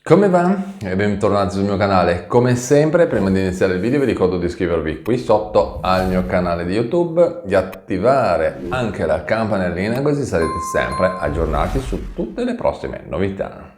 Come va? E bentornati sul mio canale. Come sempre, prima di iniziare il video vi ricordo di iscrivervi qui sotto al mio canale di YouTube, di attivare anche la campanellina così sarete sempre aggiornati su tutte le prossime novità.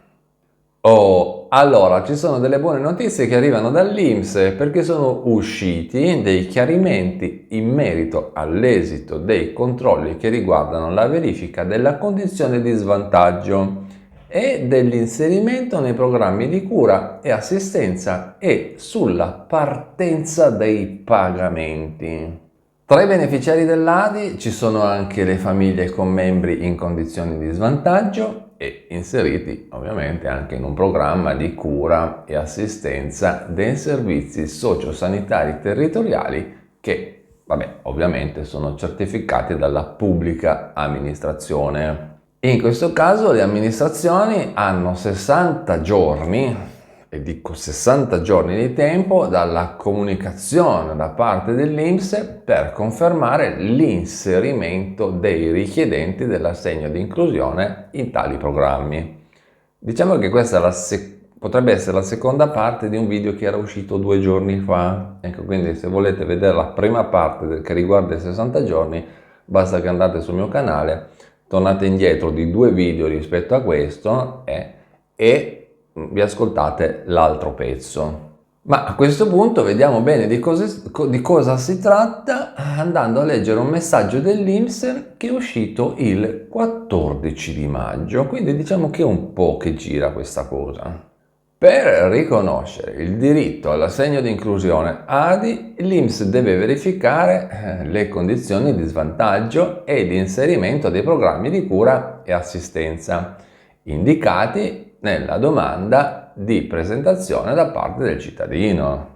Allora, ci sono delle buone notizie che arrivano dall'INPS perché sono usciti dei chiarimenti in merito all'esito dei controlli che riguardano la verifica della condizione di svantaggio e dell'inserimento nei programmi di cura e assistenza e sulla partenza dei pagamenti. Tra i beneficiari dell'ADI ci sono anche le famiglie con membri in condizioni di svantaggio e inseriti ovviamente anche in un programma di cura e assistenza dei servizi sociosanitari territoriali che, ovviamente sono certificati dalla pubblica amministrazione. In questo caso le amministrazioni hanno 60 giorni, e dico 60 giorni di tempo, dalla comunicazione da parte dell'INPS per confermare l'inserimento dei richiedenti dell'assegno di inclusione in tali programmi. Diciamo che questa potrebbe essere la seconda parte di un video che era uscito 2 giorni fa. Ecco, quindi se volete vedere la prima parte che riguarda i 60 giorni, basta che andate sul mio canale, tornate indietro di 2 video rispetto a questo e vi ascoltate l'altro pezzo. Ma a questo punto vediamo bene di cosa si tratta andando a leggere un messaggio dell'INPS che è uscito il 14 di maggio, quindi diciamo che è un po' che gira questa cosa. Per riconoscere il diritto all'assegno di inclusione ADI, l'INPS deve verificare le condizioni di svantaggio e di inserimento dei programmi di cura e assistenza indicati nella domanda di presentazione da parte del cittadino.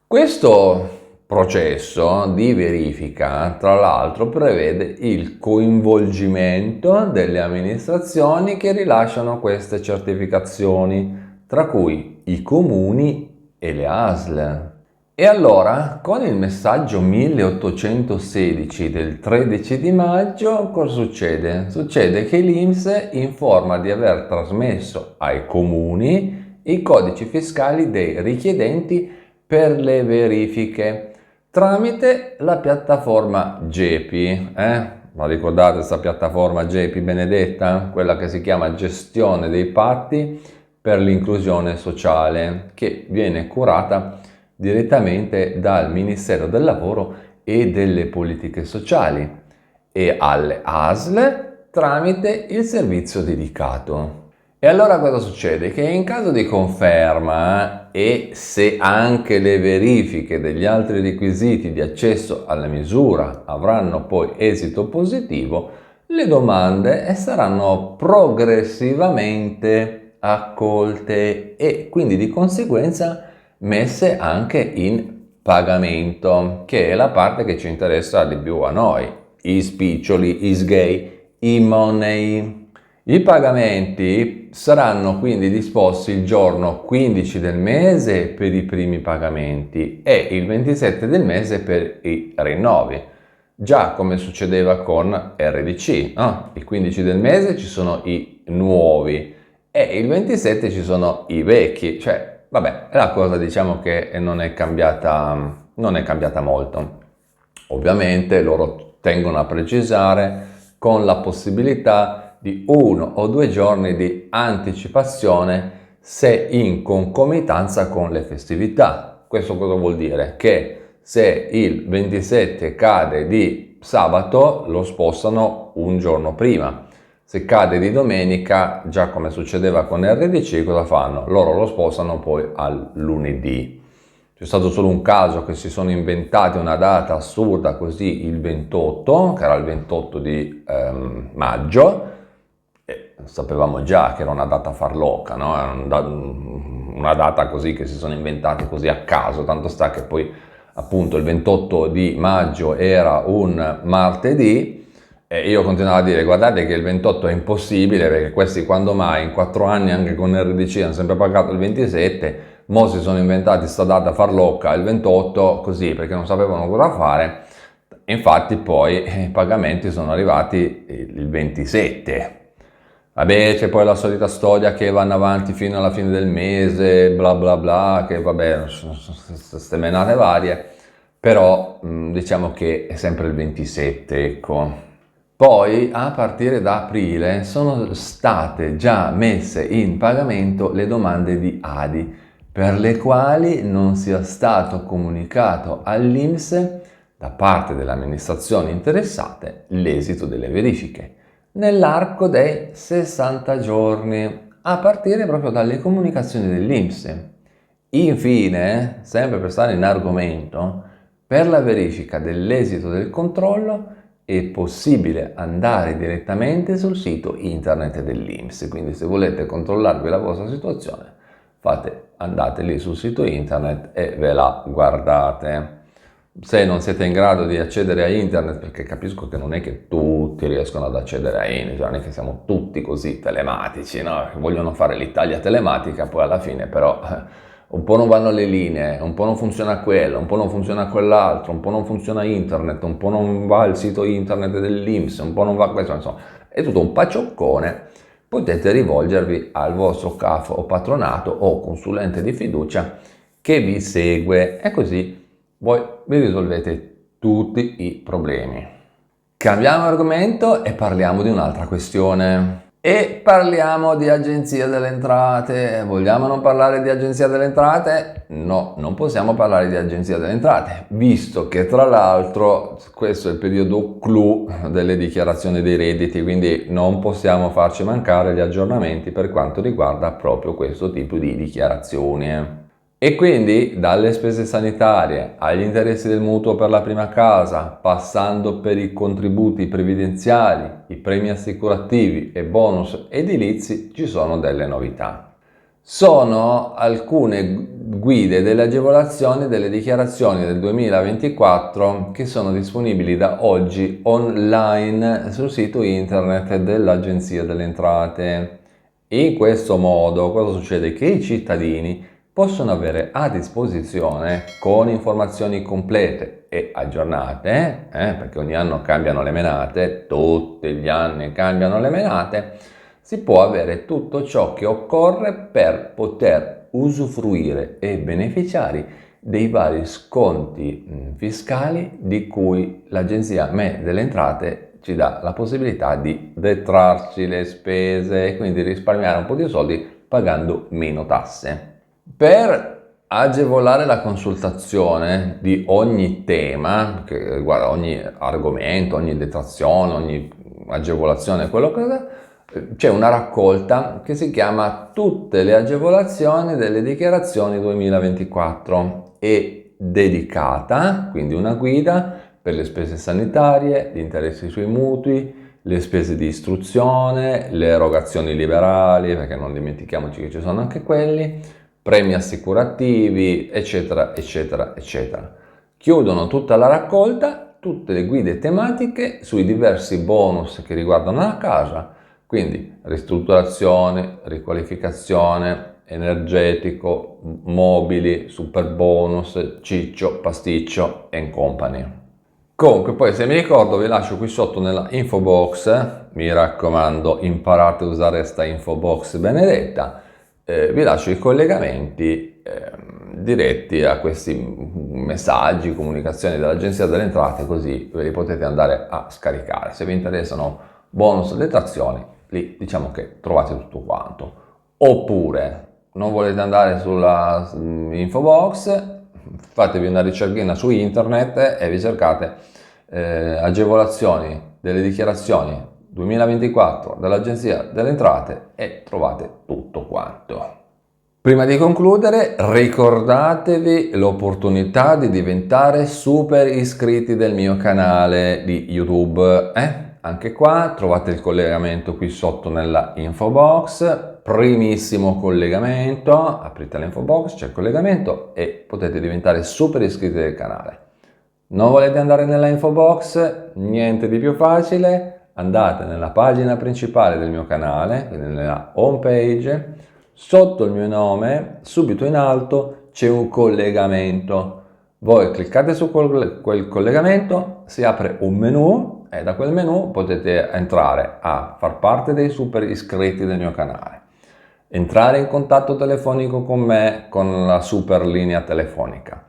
Questo processo di verifica, tra l'altro, prevede il coinvolgimento delle amministrazioni che rilasciano queste certificazioni, tra cui i comuni e le ASL. E allora, con il messaggio 1816 del 13 di maggio, cosa succede? Succede che l'INPS informa di aver trasmesso ai comuni i codici fiscali dei richiedenti per le verifiche tramite la piattaforma GEPI. Ma ricordate questa piattaforma GEPI benedetta? Quella che si chiama Gestione dei Patti per l'inclusione sociale, che viene curata direttamente dal Ministero del Lavoro e delle Politiche Sociali e alle ASL tramite il servizio dedicato. E allora cosa succede? Che in caso di conferma e se anche le verifiche degli altri requisiti di accesso alla misura avranno poi esito positivo, le domande saranno progressivamente accolte e quindi di conseguenza messe anche in pagamento, che è la parte che ci interessa di più a noi, i spiccioli, i sgay, i money. I pagamenti saranno quindi disposti il giorno 15 del mese per i primi pagamenti e il 27 del mese per i rinnovi, già come succedeva con RDC, no? Il 15 del mese ci sono i nuovi e il 27 ci sono i vecchi, cioè vabbè, è la cosa diciamo che non è cambiata molto. Ovviamente loro tengono a precisare con la possibilità di 1 o 2 giorni di anticipazione se in concomitanza con le festività. Questo cosa vuol dire? Che se il 27 cade di sabato lo spostano un giorno prima. Se cade di domenica, già come succedeva con RDC, cosa fanno? Loro lo spostano poi al lunedì. C'è stato solo un caso che si sono inventati una data assurda così, il 28, che era il 28 di maggio, e sapevamo già che era una data farlocca, no? Era una data così che si sono inventati così a caso, tanto sta che poi appunto il 28 di maggio era un martedì. E io continuavo a dire, guardate che il 28 è impossibile, perché questi quando mai, in 4 anni anche con RDC hanno sempre pagato il 27, mo si sono inventati sta data farlocca, il 28, così, perché non sapevano cosa fare. Infatti poi i pagamenti sono arrivati il 27. Vabbè, c'è poi la solita storia che vanno avanti fino alla fine del mese, bla bla bla, che vabbè, queste menate varie, però diciamo che è sempre il 27, ecco. Poi, a partire da aprile, sono state già messe in pagamento le domande di ADI, per le quali non sia stato comunicato all'INPS da parte delle amministrazioni interessate l'esito delle verifiche nell'arco dei 60 giorni, a partire proprio dalle comunicazioni dell'INPS. Infine, sempre per stare in argomento, per la verifica dell'esito del controllo è possibile andare direttamente sul sito internet dell'INPS, quindi se volete controllarvi la vostra situazione, andate lì sul sito internet e ve la guardate. Se non siete in grado di accedere a internet, perché capisco che non è che tutti riescono ad accedere a internet, cioè non è che siamo tutti così telematici, no? Vogliono fare l'Italia telematica, poi alla fine però un po' non vanno le linee, un po' non funziona quello, un po' non funziona quell'altro, un po' non funziona internet, un po' non va il sito internet dell'INPS, un po' non va questo, insomma, è tutto un pacioccone. Potete rivolgervi al vostro CAF o patronato o consulente di fiducia che vi segue e così voi vi risolvete tutti i problemi. Cambiamo argomento e parliamo di un'altra questione. E parliamo di Agenzia delle Entrate. Vogliamo non parlare di Agenzia delle Entrate? No, non possiamo parlare di Agenzia delle Entrate, visto che tra l'altro questo è il periodo clou delle dichiarazioni dei redditi, quindi non possiamo farci mancare gli aggiornamenti per quanto riguarda proprio questo tipo di dichiarazioni. E quindi dalle spese sanitarie agli interessi del mutuo per la prima casa, passando per i contributi previdenziali, i premi assicurativi e bonus edilizi, ci sono delle novità. Sono alcune guide delle agevolazioni delle dichiarazioni del 2024 che sono disponibili da oggi online sul sito internet dell'Agenzia delle Entrate. In questo modo cosa succede? Che i cittadini possono avere a disposizione con informazioni complete e aggiornate, perché ogni anno cambiano le menate, tutti gli anni cambiano le menate, si può avere tutto ciò che occorre per poter usufruire e beneficiare dei vari sconti fiscali di cui l'Agenzia delle Entrate ci dà la possibilità di detrarci le spese e quindi risparmiare un po' di soldi pagando meno tasse. Per agevolare la consultazione di ogni tema, che riguarda ogni argomento, ogni detrazione, ogni agevolazione, quello che c'è una raccolta che si chiama Tutte le agevolazioni delle dichiarazioni 2024 e dedicata, quindi una guida per le spese sanitarie, gli interessi sui mutui, le spese di istruzione, le erogazioni liberali, perché non dimentichiamoci che ci sono anche quelli, premi assicurativi, eccetera, eccetera, eccetera. Chiudono tutta la raccolta, tutte le guide tematiche sui diversi bonus che riguardano la casa, quindi ristrutturazione, riqualificazione, energetico, mobili, super bonus, ciccio, pasticcio e company. Comunque poi se mi ricordo vi lascio qui sotto nella info box, mi raccomando imparate a usare questa info box benedetta, vi lascio i collegamenti diretti a questi messaggi, comunicazioni dell'Agenzia delle Entrate, così ve li potete andare a scaricare. Se vi interessano bonus e detrazioni, lì diciamo che trovate tutto quanto. Oppure non volete andare sulla info box, fatevi una ricerchina su internet e vi cercate agevolazioni delle dichiarazioni 2024 dall'Agenzia delle Entrate e trovate tutto quanto. Prima di concludere, ricordatevi l'opportunità di diventare super iscritti del mio canale di YouTube. Anche qua trovate il collegamento qui sotto nella info box, primissimo collegamento, aprite l'info box, c'è il collegamento e potete diventare super iscritti del canale. Non volete andare nella info box? Niente di più facile, andate nella pagina principale del mio canale, quindi nella home page, sotto il mio nome, subito in alto c'è un collegamento. Voi cliccate su quel collegamento, si apre un menu e da quel menu potete entrare a far parte dei super iscritti del mio canale, entrare in contatto telefonico con me con la super linea telefonica.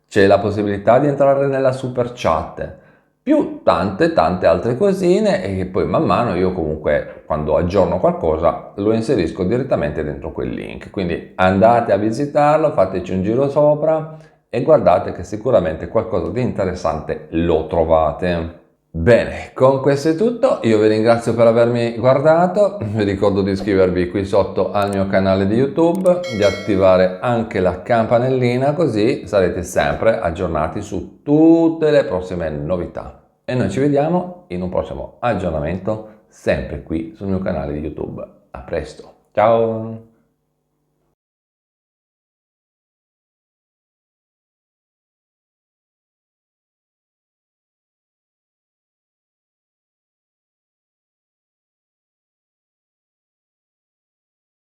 C'è la possibilità di entrare nella super chat, più tante altre cosine, e poi man mano io comunque quando aggiorno qualcosa lo inserisco direttamente dentro quel link. Quindi andate a visitarlo, fateci un giro sopra e guardate che sicuramente qualcosa di interessante lo trovate. Bene, con questo è tutto, io vi ringrazio per avermi guardato, vi ricordo di iscrivervi qui sotto al mio canale di YouTube, di attivare anche la campanellina così sarete sempre aggiornati su tutte le prossime novità. E noi ci vediamo in un prossimo aggiornamento sempre qui sul mio canale di YouTube. A presto, ciao!